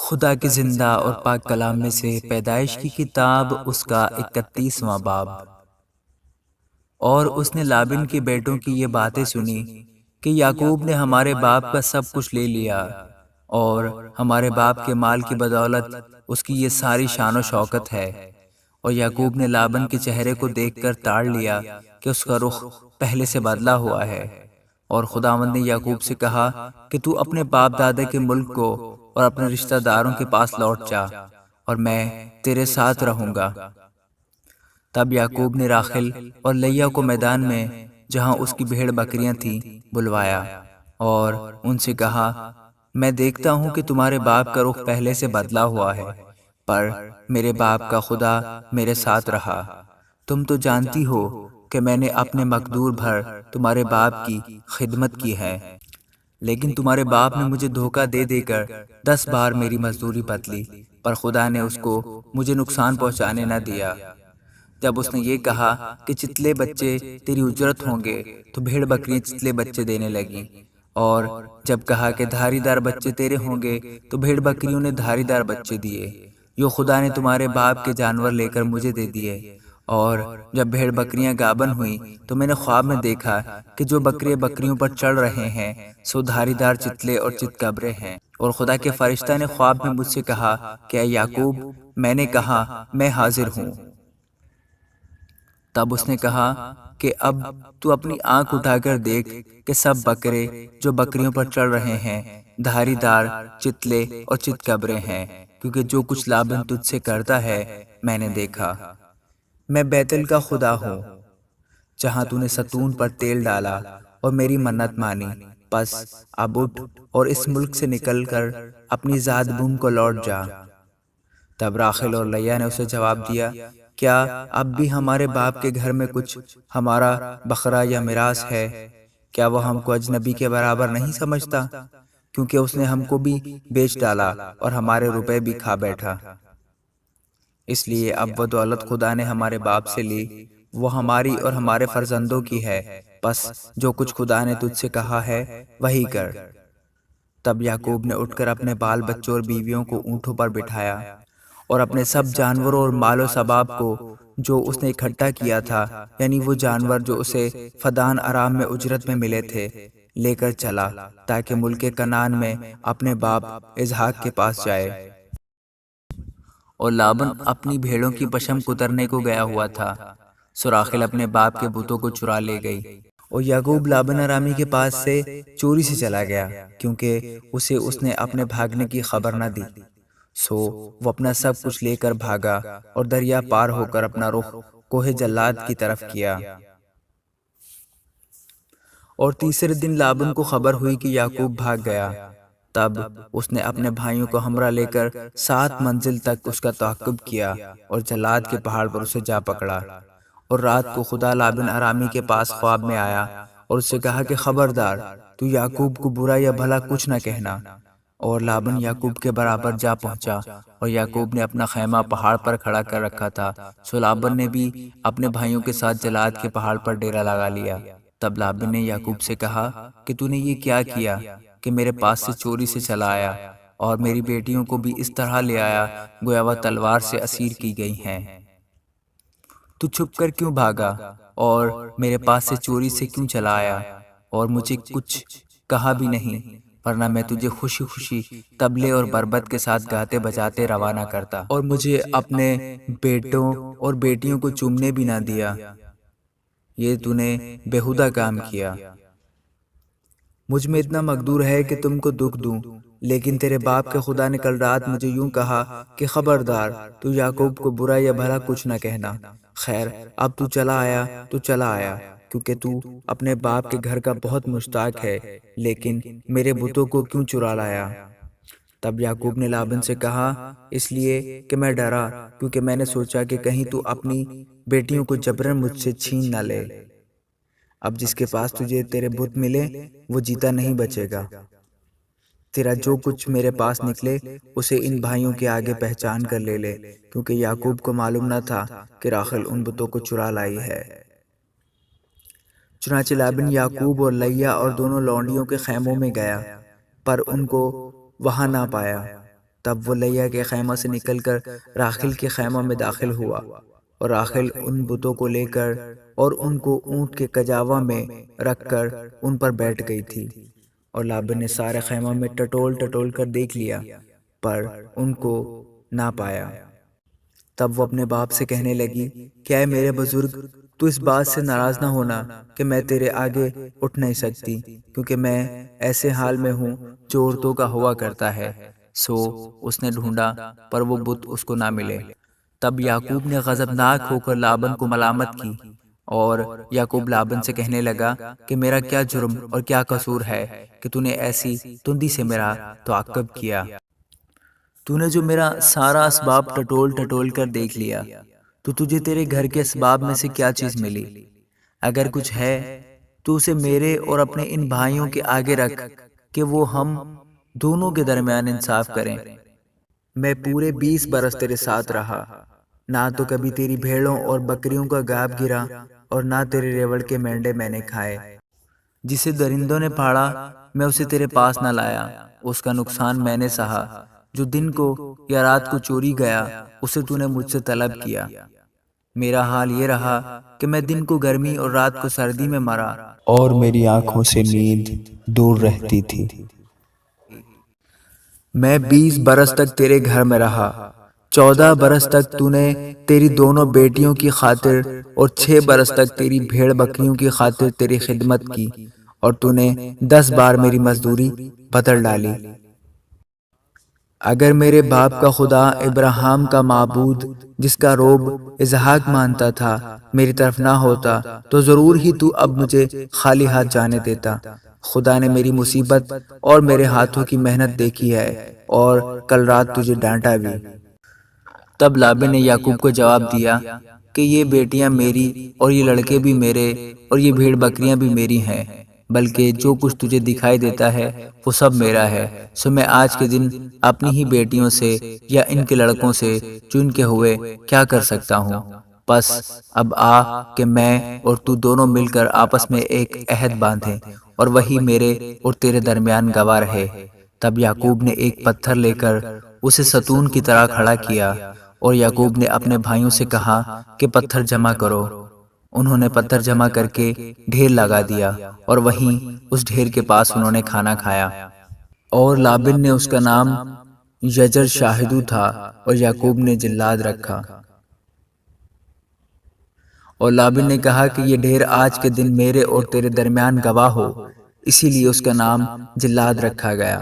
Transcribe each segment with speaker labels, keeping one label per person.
Speaker 1: خدا کے زندہ اور پاک کلام میں سے پیدائش کی کتاب اس کا 31واں باب۔ اور اس نے لابن کے بیٹوں کی یہ باتیں سنی کہ یعقوب نے ہمارے باپ کا سب کچھ لے لیا، اور ہمارے باپ کے مال کی بدولت اس کی یہ ساری شان و شوکت ہے۔ اور یعقوب نے لابن کے چہرے کو دیکھ کر تاڑ لیا کہ اس کا رخ پہلے سے بدلا ہوا ہے۔ اور خداوند نے یعقوب سے کہا کہ تو اپنے باپ دادا کے ملک کو اور اپنے رشتہ داروں کے پاس لوٹ جا، اور میں تیرے ساتھ رہوں گا۔ تب یعقوب نے راخل اور لیا کو میدان میں، جہاں اس کی بھیڑ بکریاں تھیں، بلوایا اور ان سے کہا، میں دیکھتا ہوں کہ تمہارے باپ کا رخ پہلے سے بدلا ہوا ہے، پر میرے باپ کا خدا میرے ساتھ رہا۔ تم تو جانتی ہو کہ میں نے اپنے مقدور بھر تمہارے باپ کی خدمت کی ہے، لیکن تمہارے باپ نے مجھے دھوکہ دے دے کر 10 بار میری مزدوری بدلی، پر خدا نے اس کو مجھے نقصان پہنچانے نہ دیا۔ جب اس نے یہ کہا کہ چتلے بچے تیری اجرت ہوں گے، تو بھیڑ بکریاں چتلے بچے دینے لگیں، اور جب کہا کہ دھاری دار بچے تیرے ہوں گے، تو بھیڑ بکریوں نے دھاری دار بچے دیے، جو خدا نے تمہارے باپ کے جانور لے کر مجھے دے دیے۔ اور جب بھیڑ بکریاں گابن ہوئیں تو میں نے خواب میں دیکھا کہ جو بکرے بکریوں پر چڑھ رہے ہیں سو دھاری دار چتلے اور چتکبرے ہیں۔ اور خدا کے فرشتہ نے خواب میں مجھ سے کہا کہ اے یعقوب، میں نے کہا میں حاضر ہوں۔ تب اس نے کہا کہ اب تو اپنی آنکھ اٹھا کر دیکھ کہ سب بکرے جو بکریوں پر چڑھ رہے ہیں دھاری دار چتلے اور چتکبرے ہیں، کیونکہ جو کچھ لابن تجھ سے کرتا ہے میں نے دیکھا۔ میں بیتل کا خدا ہوں، جہاں تو نے ستون پر تیل ڈالا اور میری منت مانی، پس اب اٹھ اور اس ملک سے نکل کر اپنی ذات بوم کو لوٹ جا۔ تب راخل اور لیا نے اسے جواب دیا، کیا اب بھی ہمارے باپ کے گھر میں کچھ ہمارا بکرا یا میراث ہے؟ کیا وہ ہم کو اجنبی کے برابر نہیں سمجھتا؟ کیونکہ اس نے ہم کو بھی بیچ ڈالا اور ہمارے روپے بھی کھا بیٹھا۔ اس لیے اب وہ دولت خدا نے ہمارے باپ سے لی، وہ ہماری اور ہمارے فرزندوں کی ہے، پس جو کچھ خدا نے تجھ سے کہا ہے وہی کر۔ تب یعقوب نے اٹھ کر اپنے بال بچوں اور بیویوں کو اونٹوں پر بٹھایا، اور اپنے سب جانوروں اور مال و سباب کو جو اس نے اکٹھا کیا تھا، یعنی وہ جانور جو اسے فدان ارام میں اجرت میں ملے تھے، لے کر چلا، تاکہ ملک کنعان میں اپنے باپ اسحاق کے پاس جائے۔ اور لابن اپنی بھیڑوں کی پشم کترنے کو گیا ہوا تھا، سو راخل اپنے باپ کے بتوں کو چرا لے گئی، اور یعقوب لابن ارامی کے پاس سے چوری سے چلا گیا، کیونکہ اسے اس نے اپنے بھاگنے کی خبر نہ دی۔ سو وہ اپنا سب کچھ لے کر بھاگا اور دریا پار ہو کر اپنا رخ کوہ جلاد کی طرف کیا۔ اور تیسرے دن لابن کو خبر ہوئی کہ یعقوب بھاگ گیا، تب اس نے اپنے بھائیوں کو ہمراہ لے کر 7 منزل تک اس کا تعاقب کیا، اور جلاد کے پہاڑ پر اسے جا پکڑا۔ اور رات کو خدا لابن ارامی کے پاس خواب میں آیا اور اس سے کہا کہ خبردار، تو یعقوب کو برا یا بھلا کچھ نہ کہنا۔ اور لابن یعقوب کے برابر جا پہنچا، اور یعقوب نے اپنا خیمہ پہاڑ پر کھڑا کر رکھا تھا، سو لابن نے بھی اپنے بھائیوں کے ساتھ جلاد کے پہاڑ پر ڈیرا لگا لیا۔ تب لابن نے یعقوب سے کہا کہ تو نے یہ کیا کیا کہ میرے پاس سے چوری سے چلا آیا، اور میری بیٹیوں کو بھی اس طرح لے آیا گویا وہ تلوار سے اسیر کی گئی ہیں؟ تو چھپ کر کیوں بھاگا اور میرے پاس سے چوری سے کیوں چلا آیا، اور مجھے کچھ کہا بھی نہیں؟ ورنہ میں تجھے خوشی خوشی طبلے اور بربط کے ساتھ گاتے بجاتے روانہ کرتا، اور مجھے اپنے بیٹوں اور بیٹیوں کو چومنے بھی نہ دیا۔ یہ تو نے بےہودہ کام کیا۔ مجھ میں اتنا مقدور ہے کہ تم کو دکھ دوں، لیکن تیرے باپ کے خدا نے کل رات مجھے یوں کہا کہ خبردار، تو یعقوب کو برا یا بھلا کچھ نہ کہنا۔ خیر، اب تو چلا آیا تو چلا آیا، کیونکہ تو اپنے باپ کے گھر کا بہت مشتاق ہے، لیکن میرے بتوں کو کیوں چرا لایا؟ تب یعقوب نے لابن سے کہا، اس لیے کہ میں ڈرا، کیونکہ میں نے سوچا کہ کہیں تو اپنی بیٹیوں کو جبرن مجھ سے چھین نہ لے۔ اب جس کے پاس تجھے تیرے بت ملے وہ جیتا نہیں بچے گا۔ تیرا جو کچھ میرے پاس نکلے اسے ان بھائیوں کے آگے پہچان کر لے لے، کیونکہ یعقوب کو معلوم نہ تھا کہ راخل ان بتوں کو چرا لائی ہے۔ چنانچہ لابن یعقوب اور لیا اور دونوں لونڈیوں کے خیموں میں گیا، پر ان کو وہاں نہ پایا۔ تب وہ لیا کے خیمہ سے نکل کر راخیل کے خیمہ میں داخل ہوا، اور راخیل ان بتوں کو لے کر اور ان کو اونٹ کے کجاوا میں رکھ کر ان پر بیٹھ گئی تھی۔ اور لابن نے سارے خیمہ میں ٹٹول ٹٹول کر دیکھ لیا، پر ان کو نہ پایا۔ تب وہ اپنے باپ سے کہنے لگی کہ اے میرے بزرگ، تو اس بات سے ناراض نہ ہونا کہ میں تیرے آگے اٹھ نہیں سکتی، کیونکہ میں ایسے حال میں ہوں جو عورتوں کا ہوا کرتا ہے۔ سو اس نے ڈھونڈا، پر وہ بت اس کو نہ ملے۔ تب یعقوب نے غضبناک ہو کر لابن کو ملامت کی، اور یعقوب لابن سے کہنے لگا کہ میرا کیا جرم اور کیا قصور ہے کہ تو نے ایسی تندی سے میرا تعاقب کیا؟ تو نے جو میرا سارا اسباب ٹٹول ٹٹول کر دیکھ لیا، تو تجھے تیرے گھر کے اسباب میں سے کیا چیز ملی؟ اگر کچھ ہے تو اسے میرے اور اپنے ان بھائیوں کے آگے رکھ کہ وہ ہم دونوں کے درمیان انصاف کریں۔ میں پورے 20 برس تیرے ساتھ رہا، نہ تو کبھی تیری بھیڑوں اور بکریوں کا گاب گرا، اور نہ تیرے ریوڑ کے مینڈے میں نے کھائے۔ جسے درندوں نے پھاڑا میں اسے تیرے پاس نہ لایا، اس کا نقصان میں نے سہا۔ جو دن کو یا رات کو چوری گیا اسے تو نے مجھ سے طلب کیا۔ میرا حال یہ رہا کہ میں دن کو گرمی اور رات کو سردی میں مرا،
Speaker 2: اور میری آنکھوں سے نیند دور رہتی تھی۔
Speaker 1: میں 20 برس تک تیرے گھر میں رہا، 14 برس تک تو نے تیری دونوں بیٹیوں کی خاطر اور 6 برس تک تیری بھیڑ بکریوں کی خاطر تیری خدمت کی، اور تو نے 10 بار میری مزدوری بدل ڈالی۔ اگر میرے باپ کا خدا ابراہیم کا معبود جس کا روب اسحاق مانتا تھا میری طرف نہ ہوتا تو ضرور ہی تو اب مجھے خالی ہاتھ جانے دیتا۔ خدا نے میری مصیبت اور میرے ہاتھوں کی محنت دیکھی ہے، اور کل رات تجھے ڈانٹا بھی۔ تب لابن نے یعقوب کو جواب دیا کہ یہ بیٹیاں میری اور یہ لڑکے بھی میرے اور یہ بھیڑ بکریاں بھی میری ہیں، بلکہ جو کچھ تجھے دکھائی دیتا ہے وہ سب میرا ہے۔ سو میں آج کے دن اپنی ہی بیٹیوں سے یا ان کے لڑکوں سے چن کے ہوئے کیا کر سکتا ہوں؟ بس اب آ کہ میں اور تو دونوں مل کر آپس میں ایک عہد باندھیں، اور وہی میرے اور تیرے درمیان گواہ رہے۔ تب یعقوب نے ایک پتھر لے کر اسے ستون کی طرح کھڑا کیا، اور یعقوب نے اپنے بھائیوں سے کہا کہ پتھر جمع کرو۔ انہوں نے پتھر جمع کر کے ڈھیر لگا دیا، اور وہیں اس ڈھیر کے پاس انہوں نے کھانا کھایا۔ اور لابن نے اس کا نام یجر شاہدو تھا، اور یعقوب نے جلاد رکھا۔ اور لابن نے کہا کہ یہ ڈھیر آج کے دن میرے اور تیرے درمیان گواہ ہو، اسی لیے اس کا نام جلاد رکھا گیا۔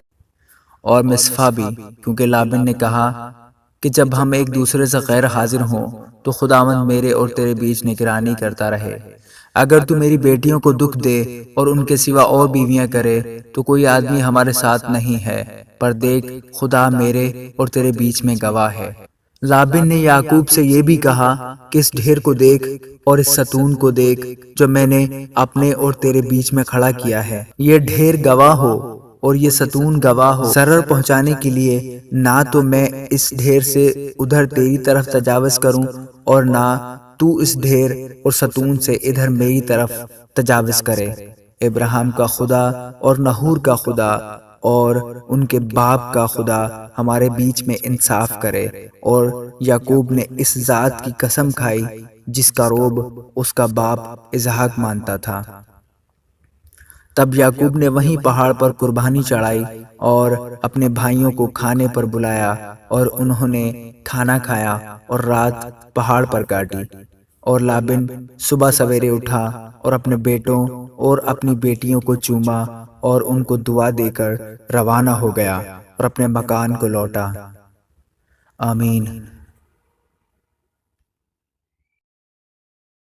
Speaker 1: اور مصفا بھی، کیونکہ لابن نے کہا کہ جب ہم ایک دوسرے سے غیر حاضر ہوں تو خداوند میرے اور تیرے بیچ نگرانی کرتا رہے۔ اگر تو میری بیٹیوں کو دکھ دے اور ان کے سوا اور بیویاں کرے تو کوئی آدمی ہمارے ساتھ نہیں ہے، پر دیکھ خدا میرے اور تیرے بیچ میں گواہ ہے۔ لابن نے یعقوب سے یہ بھی کہا کہ اس ڈھیر کو دیکھ اور اس ستون کو دیکھ جو میں نے اپنے اور تیرے بیچ میں کھڑا کیا ہے۔ یہ ڈھیر گواہ ہو اور یہ ستون گواہ ہو۔ ضرر پہنچانے کے لیے نہ تو میں اس ڈھیر سے ادھر تیری طرف تجاوز کروں، اور نہ تو اس ڈھیر اور ستون سے ادھر میری طرف تجاوز کرے۔ ابراہیم کا خدا اور نحور کا خدا اور ان کے باپ کا خدا ہمارے بیچ میں انصاف کرے۔ اور یعقوب نے اس ذات کی قسم کھائی جس کا روب اس کا باپ اسحاق مانتا تھا۔ تب یعقوب نے وہیں پہاڑ پر قربانی چڑھائی اور اپنے بھائیوں کو کھانے پر بلایا، اور انہوں نے کھانا کھایا اور رات پہاڑ پر کاٹی۔ اور لابن صبح سویرے اٹھا اور اپنے بیٹوں اور اپنی بیٹیوں کو چوما اور ان کو دعا دے کر روانہ ہو گیا اور اپنے مکان کو لوٹا۔ آمین۔